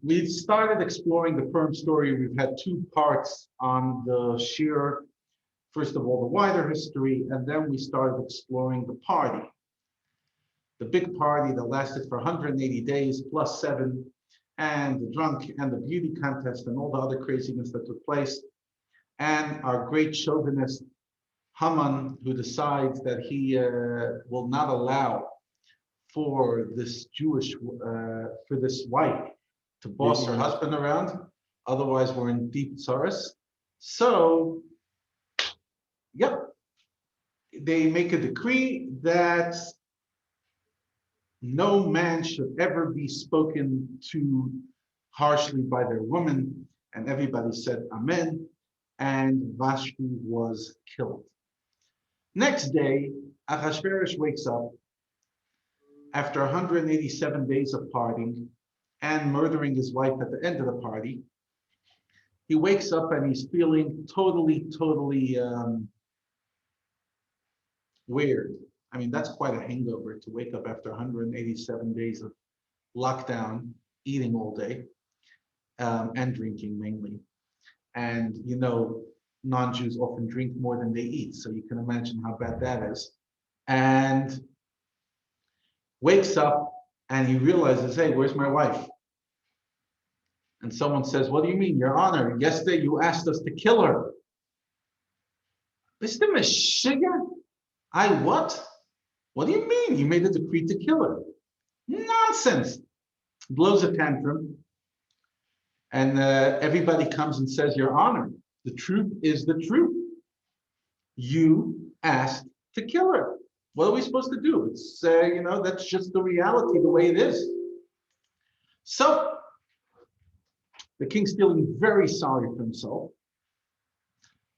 We've started exploring the Purim story. We've had two parts on the Shir. First of all, the wider history, and then we started exploring the party. The big party that lasted for 180 days plus 7, and the drunk and the beauty contest and all the other craziness that took place. And our great chauvinist Haman, who decides that he will not allow for this for this wife to boss her husband around. Otherwise, we're in deep tsaros. So, yep, they make a decree that no man should ever be spoken to harshly by their woman. And everybody said amen. And Vashti was killed. Next day, Ahasuerus wakes up after 187 days of partying and murdering his wife at the end of the party. He wakes up and he's feeling totally weird. I mean, that's quite a hangover to wake up after 187 days of lockdown, eating all day, and drinking mainly. And you know, non-Jews often drink more than they eat, so you can imagine how bad that is. And wakes up and he realizes, hey, where's my wife? And someone says, what do you mean, Your Honor? Yesterday you asked us to kill her. Mr. Meshiga? I what? What do you mean? You made a decree to kill her. Nonsense. Blows a tantrum. And everybody comes and says, Your Honor, the truth is the truth. You asked to kill her. What are we supposed to do? It's, you know, that's just the reality, the way it is. So, the king's feeling very sorry for himself.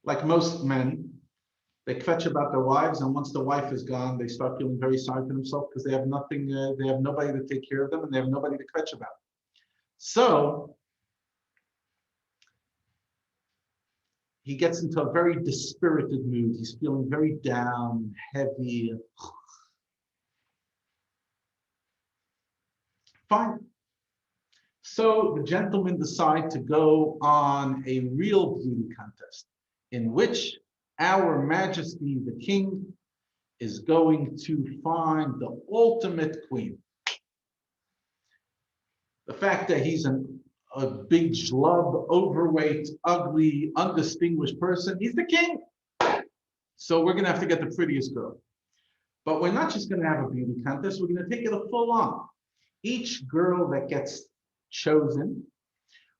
Like most men, they kvetch about their wives, and once the wife is gone, they start feeling very sorry for themselves because they have nothing, they have nobody to take care of them, and they have nobody to kvetch about. So, he gets into a very dispirited mood. He's feeling very down, heavy. Fine. So the gentlemen decide to go on a real beauty contest in which our Majesty, the King, is going to find the ultimate queen. The fact that he's a big schlub, overweight, ugly, undistinguished person, he's the king. So we're going to have to get the prettiest girl. But we're not just going to have a beauty contest, we're going to take it a full on. Each girl that gets chosen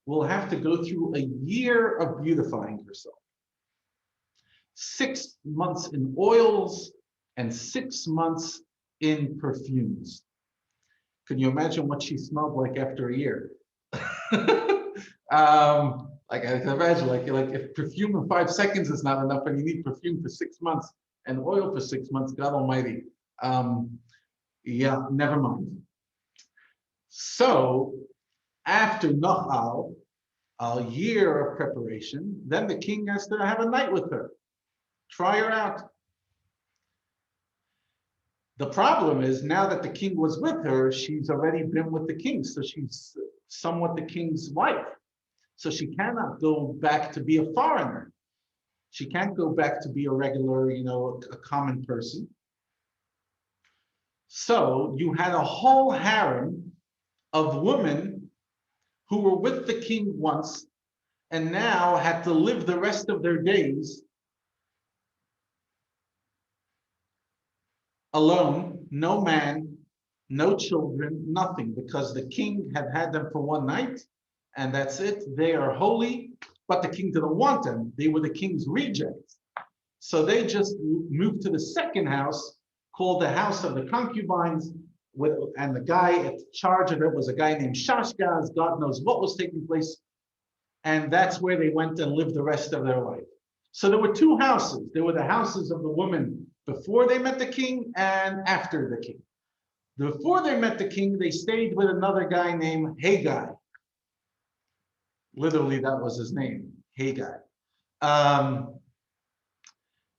will have to go through a year of beautifying herself. 6 months in oils and 6 months in perfumes. Can you imagine what she smelled like after a year? Like I can imagine, like if perfume in 5 seconds is not enough, and you need perfume for 6 months and oil for 6 months, God Almighty. Yeah, never mind. So after Nahal, a year of preparation, then the king has to have a night with her, try her out. The problem is now that the king was with her, she's already been with the king, so she's somewhat the king's wife. So she cannot go back to be a foreigner. She can't go back to be a regular, you know, a common person. So you had a whole harem of women who were with the king once and now had to live the rest of their days alone, no man, no children, nothing, because the king had had them for one night, and that's it. They are holy, but the king didn't want them. They were the king's rejects. So they just moved to the second house, called the house of the concubines, and the guy in charge of it was a guy named Shashgaz. God knows what was taking place. And that's where they went and lived the rest of their life. So there were 2 houses. There were the houses of the women before they met the king and after the king. Before they met the king, they stayed with another guy named Haggai. Literally, that was his name, Haggai. And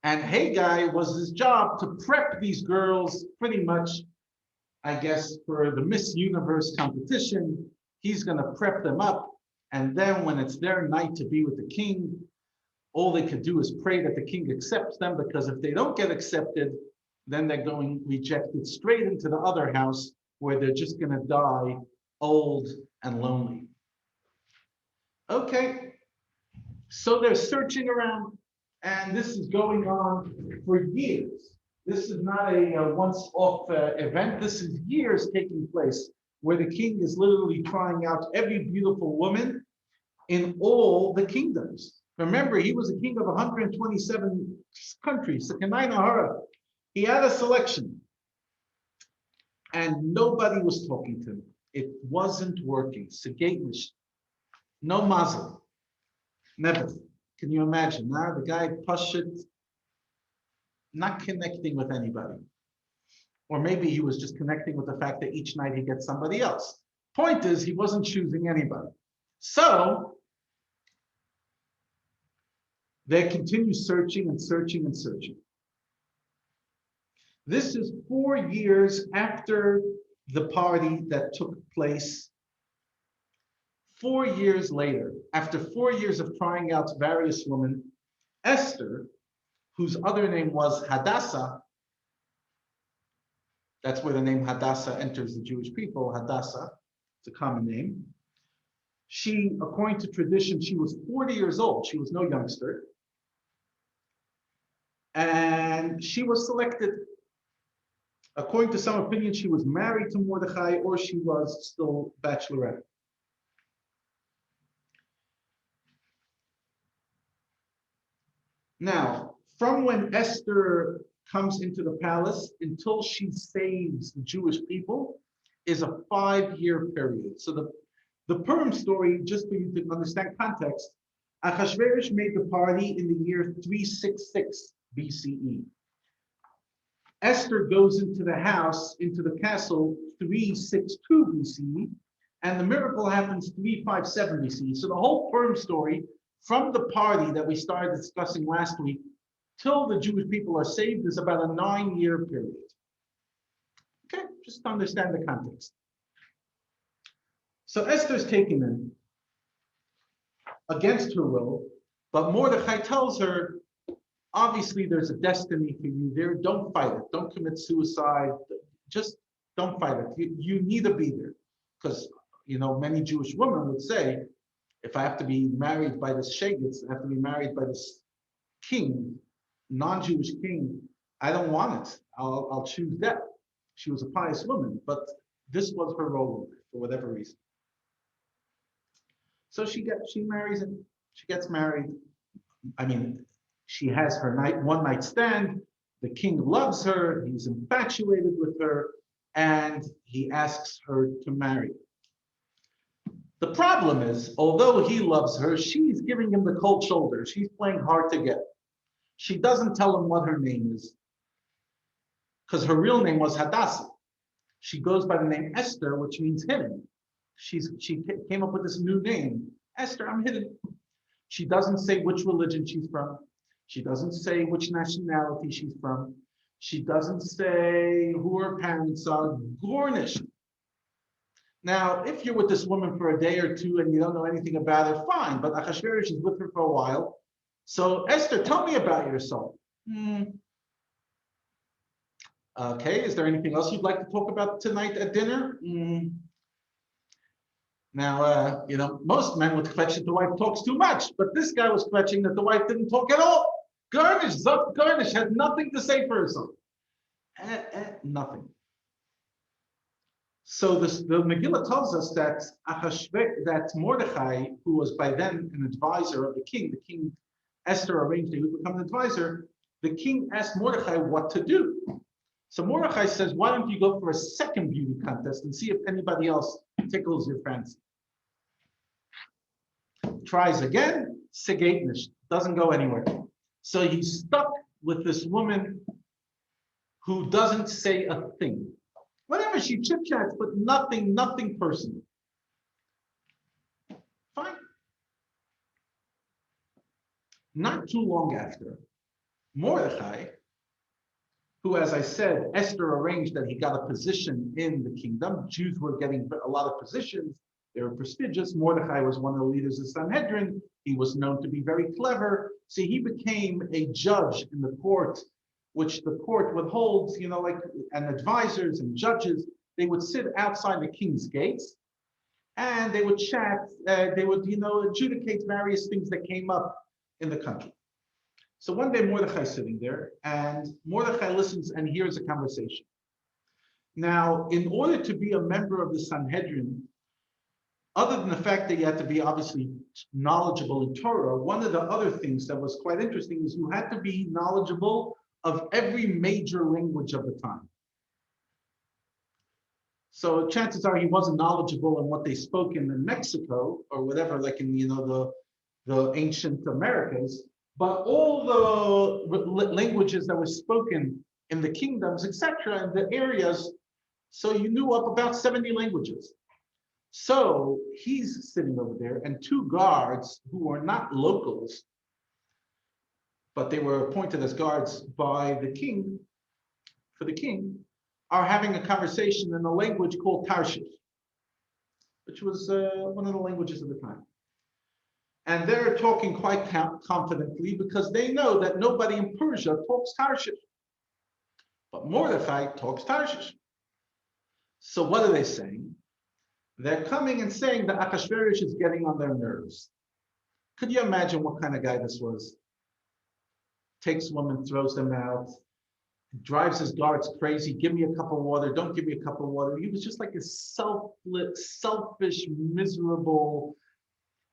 Haggai was his job to prep these girls pretty much, I guess, for the Miss Universe competition He's going to prep them up. And then when it's their night to be with the king, all they could do is pray that the king accepts them, because if they don't get accepted, then they're going rejected straight into the other house where they're just going to die old and lonely. Okay, so they're searching around, and this is going on for years. This is not a once-off event. This is years taking place where the king is literally trying out every beautiful woman in all the kingdoms. Remember, he was a king of 127 countries. He had a selection, and nobody was talking to him. It wasn't working. No mazel. Never. Can you imagine? Now the guy Pashit, not connecting with anybody. Or maybe he was just connecting with the fact that each night he gets somebody else. Point is, he wasn't choosing anybody. So they continue searching and searching and searching. This is 4 years after the party that took place. 4 years later, after 4 years of trying out various women, Esther, whose other name was Hadassah, that's where the name Hadassah enters the Jewish people, Hadassah, it's a common name. She, according to tradition, she was 40 years old. She was no youngster. And she was selected. According to some opinions, she was married to Mordechai, or she was still bachelorette. Now, from when Esther comes into the palace until she saves the Jewish people is a 5-year period. So the Purim story, just for you to understand context, Achashverosh made the party in the year 366 BCE. Esther goes into the house, into the castle, 362 BCE, and the miracle happens 357 BCE. So the whole Purim story, from the party that we started discussing last week till the Jewish people are saved, is about a 9-year period. Okay, just to understand the context. So Esther's taken in against her will, but Mordechai tells her, obviously there's a destiny for you there. Don't fight it. Don't commit suicide. Just don't fight it. You need to be there. Because, you know, many Jewish women would say, if I have to be married by this shegitz, I have to be married by this king, non-Jewish king, I don't want it. I'll choose death. She was a pious woman, but this was her role for whatever reason. So she marries him. She gets married. I mean, she has her one night stand. The king loves her. He's infatuated with her, and he asks her to marry. The problem is, although he loves her, she's giving him the cold shoulder. She's playing hard to get. She doesn't tell him what her name is, because her real name was Hadassah. She goes by the name Esther, which means hidden. She came up with this new name, Esther, I'm hidden. She doesn't say which religion she's from. She doesn't say which nationality she's from. She doesn't say who her parents are. Garnished. Now, if you're with this woman for a day or two and you don't know anything about her, fine. But Achashverosh is with her for a while. So, Esther, tell me about yourself. Okay, is there anything else you'd like to talk about tonight at dinner? Now, you know, most men would kvetch that the wife talks too much, but this guy was kvetching that the wife didn't talk at all. Garnish had nothing to say for herself. Nothing. So the Megillah tells us that that Mordechai, who was by then an advisor of the king Esther arranged that he would become an advisor. The king asked Mordechai what to do. So Mordechai says, why don't you go for a second beauty contest and see if anybody else tickles your fancy? Tries again, Segatnish, doesn't go anywhere. So he's stuck with this woman who doesn't say a thing. Whatever, she chit-chats, but nothing personal. Fine. Not too long after, Mordechai, who, as I said, Esther arranged that he got a position in the kingdom. Jews were getting a lot of positions They were prestigious. Mordechai was one of the leaders of Sanhedrin. He was known to be very clever. So he became a judge in the court, which the court would hold, like, and advisors and judges. They would sit outside the king's gates and they would chat. They would, adjudicate various things that came up in the country. So one day Mordechai is sitting there and Mordechai listens and hears a conversation. Now, in order to be a member of the Sanhedrin, other than the fact that you had to be obviously knowledgeable in Torah, one of the other things that was quite interesting is you had to be knowledgeable of every major language of the time. So chances are he wasn't knowledgeable in what they spoke in Mexico or whatever, like in the ancient Americas, but all the languages that were spoken in the kingdoms, etc., and the areas. So you knew up about 70 languages. So he's sitting over there, and two guards who are not locals, but they were appointed as guards by the king, for the king, are having a conversation in a language called Tarshish, which was one of the languages of the time. And they're talking quite confidently because they know that nobody in Persia talks Tarshish. But Mordechai talks Tarshish. So what are they saying? They're coming and saying that Achashverosh is getting on their nerves. Could you imagine what kind of guy this was? Takes women, throws them out, drives his guards crazy. Give me a cup of water. Don't give me a cup of water. He was just like a selfless, selfish, miserable,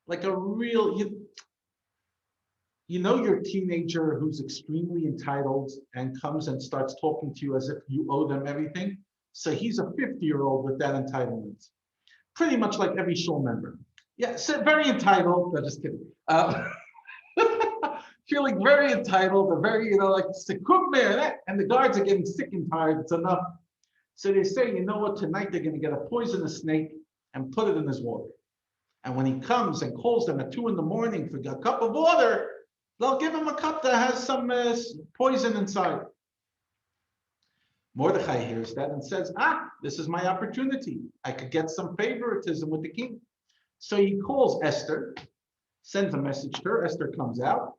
like a real, your teenager who's extremely entitled and comes and starts talking to you as if you owe them everything. So he's a 50-year-old with that entitlement. Pretty much like every shul member. Yeah, so very entitled. No, just kidding. Feeling very entitled, they're very, like sikum there, and the guards are getting sick and tired. It's enough. So they say, you know what? Tonight they're going to get a poisonous snake and put it in his water. And when he comes and calls them at 2 a.m. for a cup of water, they'll give him a cup that has some poison inside. Mordechai hears that and says, this is my opportunity. I could get some favoritism with the king. So he calls Esther, sends a message to her. Esther comes out.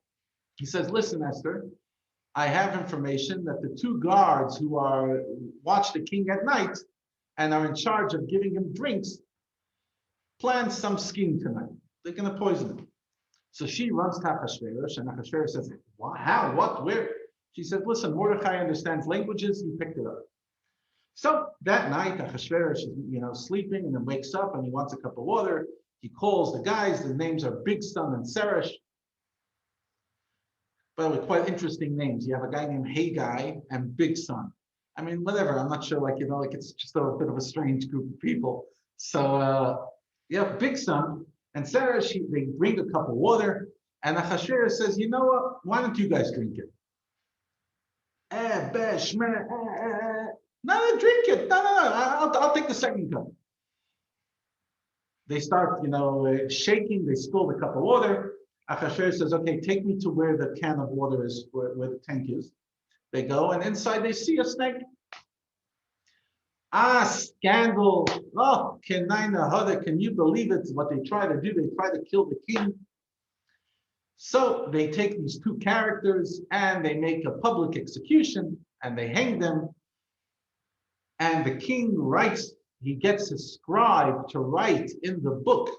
He says, listen, Esther, I have information that the two guards who watch the king at night and are in charge of giving him drinks planned some scheme tonight. They're going to poison him. So she runs to Achashverosh, and Achashverosh says, what, how, what, where? She says, listen, Mordechai understands languages. He picked it up. So that night, Achashverosh is, sleeping and then wakes up and he wants a cup of water. He calls the guys. The names are Big Son and Seresh. By the way, quite interesting names. You have a guy named Haggai and Big Son. I mean, whatever. I'm not sure, it's just a bit of a strange group of people. So, Big Son and Seresh, they bring a cup of water. And Achashverosh says, you know what? Why don't you guys drink it? No, drink it. No. I'll take the second cup. They start, shaking. They spill the cup of water. Achashverosh says, okay, take me to where the can of water is, where the tank is. They go, and inside they see a snake. Scandal. Oh, can you believe it? What they try to do, they try to kill the king. So they take these two characters and they make a public execution and they hang them. And the king writes, he gets his scribe to write in the book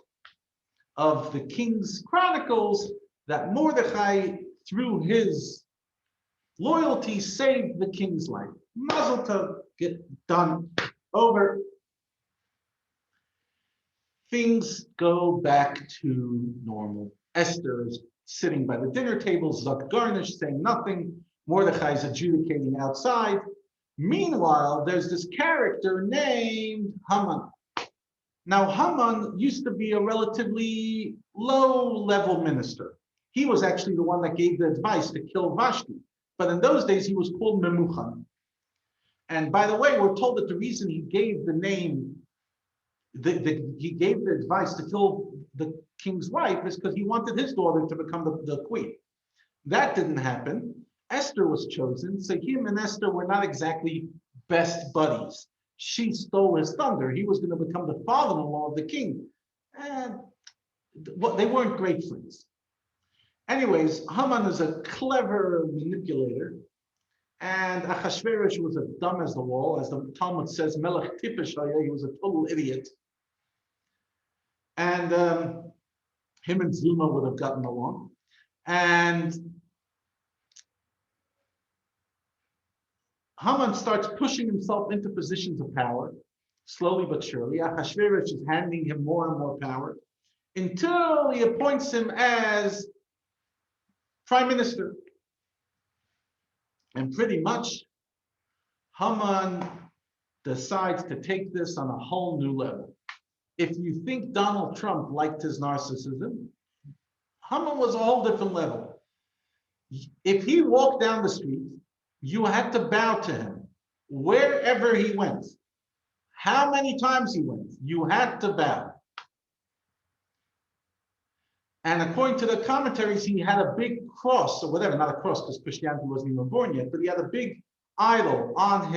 of the king's chronicles that Mordechai, through his loyalty, saved the king's life. Mazel tov, get done, over. Things go back to normal. Esther is sitting by the dinner table, Zuck garnish, saying nothing. Mordechai is adjudicating outside. Meanwhile, there's this character named Haman. Now, Haman used to be a relatively low-level minister. He was actually the one that gave the advice to kill Vashti. But in those days, he was called Memuchan. And by the way, we're told that the reason he gave the name, he gave the advice to kill the king's wife is because he wanted his daughter to become the queen. That didn't happen. Esther was chosen, so him and Esther were not exactly best buddies. She stole his thunder. He was going to become the father-in-law of the king. And well, they weren't great friends. Anyways, Haman is a clever manipulator, and Achashverosh was as dumb as the wall, as the Talmud says, Melech Tipish, he was a total idiot. And him and Zuma would have gotten along. And Haman starts pushing himself into positions of power, slowly but surely. Achashverosh is handing him more and more power until he appoints him as prime minister. And pretty much, Haman decides to take this on a whole new level. If you think Donald Trump liked his narcissism, Haman was a whole different level. If he walked down the street, you had to bow to him. Wherever he went, how many times he went, you had to bow. And according to the commentaries, he had a big cross or whatever, not a cross because Christianity wasn't even born yet, but he had a big idol on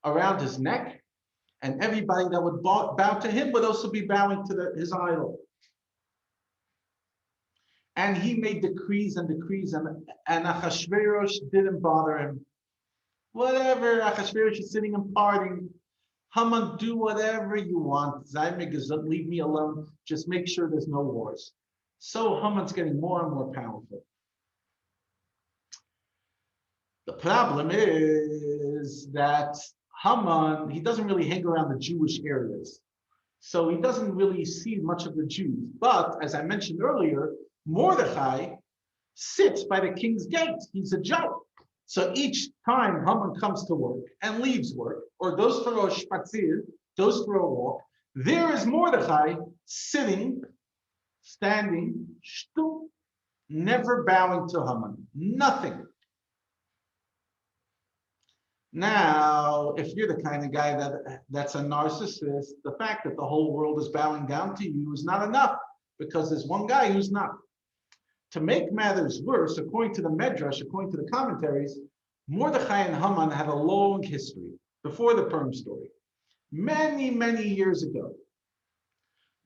around his neck, and everybody that would bow to him would also be bowing to his idol. And he made decrees and decrees, and Achashverosh didn't bother him. Whatever, Achashverosh is sitting and partying. Haman, do whatever you want. Leave me alone. Just make sure there's no wars. So Haman's getting more and more powerful. The problem is that Haman, he doesn't really hang around the Jewish areas. So he doesn't really see much of the Jews. But as I mentioned earlier, Mordechai sits by the king's gate. He's a judge. So each time Haman comes to work and leaves work, or goes for a spatzir, goes for a walk, there is Mordechai sitting, standing, shtuk, never bowing to Haman, nothing. Now, if you're the kind of guy that's a narcissist, the fact that the whole world is bowing down to you is not enough, because there's one guy who's not. To make matters worse, according to the Medrash, according to the commentaries, Mordechai and Haman had a long history before the Purim story. Many, many years ago,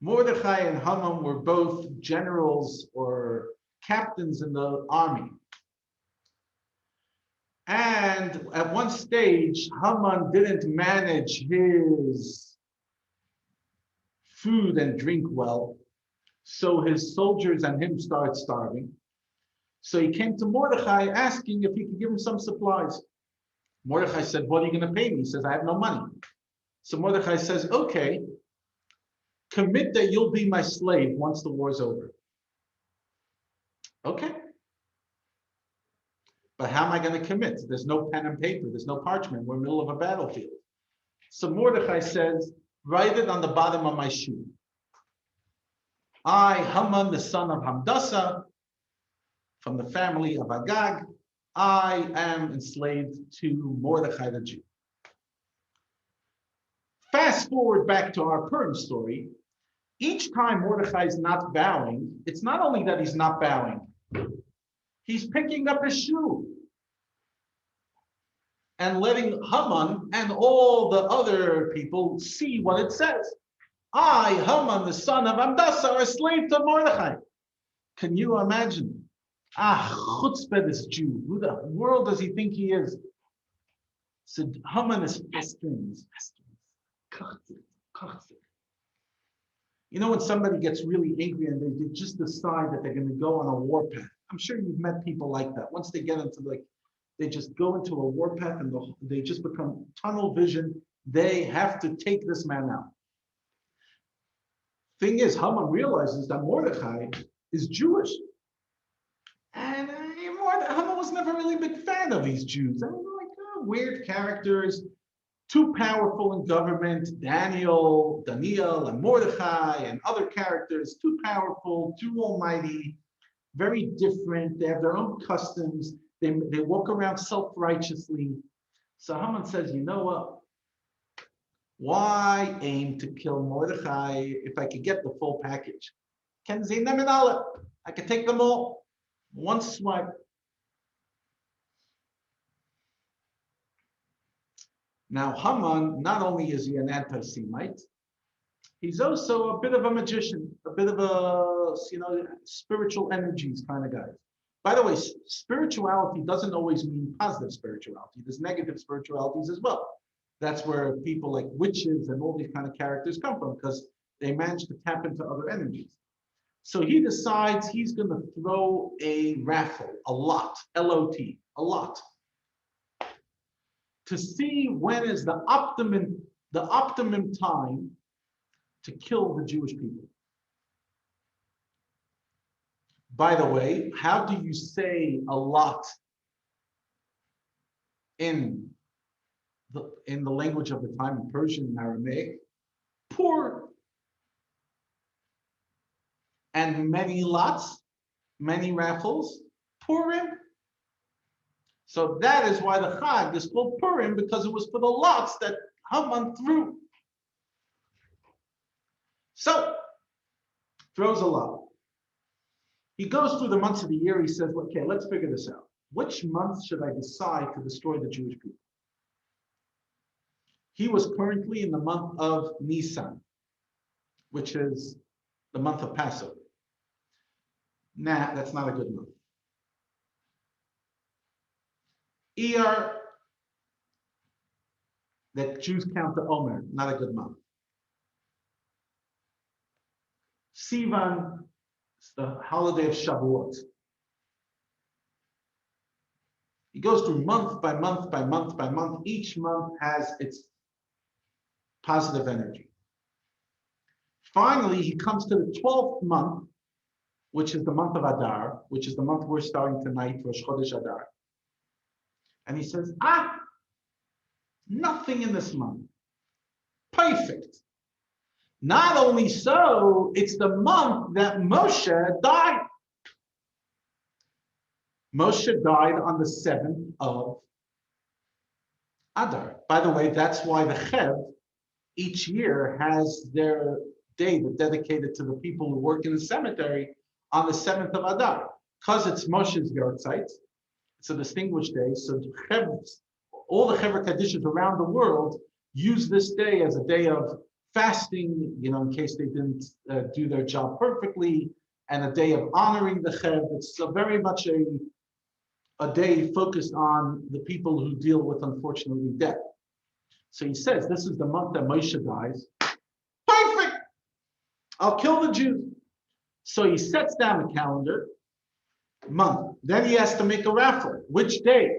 Mordechai and Haman were both generals or captains in the army. And at one stage, Haman didn't manage his food and drink well. So his soldiers and him started starving. So he came to Mordechai asking if he could give him some supplies. Mordechai said, what are you going to pay me? He says, I have no money. So Mordechai says, okay, commit that you'll be my slave once the war's over. Okay. But how am I going to commit? There's no pen and paper. There's no parchment. We're in the middle of a battlefield. So Mordechai says, write it on the bottom of my shoe. I, Haman, the son of Hamdasa, from the family of Agag, I am enslaved to Mordechai the Jew. Fast forward back to our Purim story. Each time Mordechai is not bowing, it's not only that he's not bowing, he's picking up his shoe and letting Haman and all the other people see what it says. I, Haman, the son of Hamdasa, are a slave to Mordechai. Can you imagine? Chutzpah, this Jew. Who the world does he think he is? So Haman is festering. You know when somebody gets really angry and they just decide that they're going to go on a warpath? I'm sure you've met people like that. Once they get into they just go into a warpath and they just become tunnel vision. They have to take this man out. Thing is, Haman realizes that Mordechai is Jewish. And Haman was never really a big fan of these Jews. I mean, weird characters, too powerful in government. Daniel, and Mordechai, and other characters, too powerful, too almighty, very different. They have their own customs. They walk around self-righteously. So Haman says, you know what? Why aim to kill Mordechai if I could get the full package? I could take them all. One swipe. Now, Haman, not only is he an anti-Semite, He's also a bit of a magician, a bit of a, spiritual energies kind of guy. By the way, spirituality doesn't always mean positive spirituality. There's negative spiritualities as well. That's where people like witches and all these kind of characters come from, because they manage to tap into other energies. So he decides he's going to throw a raffle, a lot, L-O-T, a lot, to see when is the optimum time to kill the Jewish people. By the way, how do you say a lot in the language of the time, in Persian and Aramaic? Poor. And many lots, many raffles, Purim. So that is why the Chag is called Purim, because it was for the lots that Haman threw. So, throws a lot. He goes through the months of the year. He says, okay, let's figure this out. Which month should I decide to destroy the Jewish people? He was currently in the month of Nisan, which is the month of Passover. Nah, that's not a good month. Iyar, that Jews count the Omer, not a good month. Sivan, it's the holiday of Shavuot. He goes through month by month by month by month. Each month has its positive energy. Finally, he comes to the 12th month, which is the month of Adar, which is the month we're starting tonight, Rosh Chodesh Adar. And he says, nothing in this month. Perfect. Not only so, it's the month that Moshe died. Moshe died on the 7th of Adar. By the way, that's why the Chev each year has their day dedicated to the people who work in the cemetery on the 7th of Adar. Because it's Moshe's Yortzeit, it's a distinguished day. So all the Chevra Kadishas around the world use this day as a day of fasting, in case they didn't do their job perfectly, and a day of honoring the Chev. It's very much a day focused on the people who deal with, unfortunately, death. So he says, this is the month that Moshe dies. Perfect! I'll kill the Jews. So he sets down a calendar, month. Then he has to make a raffle. Which day?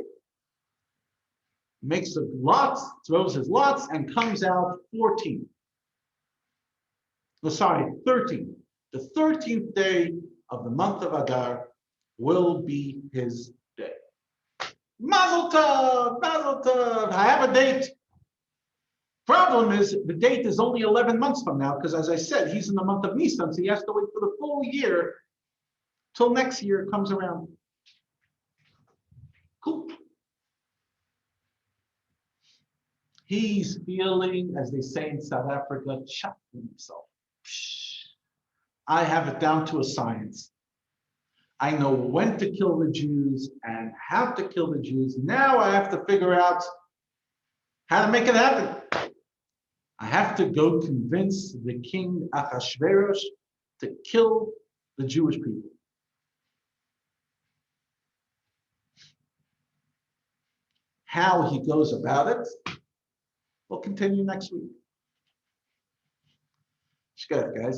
Makes a lots, throws his lots, and comes out 14. 13. The 13th day of the month of Adar will be his day. Mazel tov, mazel tov. I have a date. Problem is, the date is only 11 months from now, because as I said, he's in the month of Nisan, so he has to wait for the full year till next year comes around. Cool. He's feeling, as they say in South Africa, chuffed with himself. I have it down to a science. I know when to kill the Jews and how to kill the Jews. Now I have to figure out how to make it happen. I have to go convince the king Achashverosh to kill the Jewish people. How he goes about it, we'll continue next week. Shkaya, guys.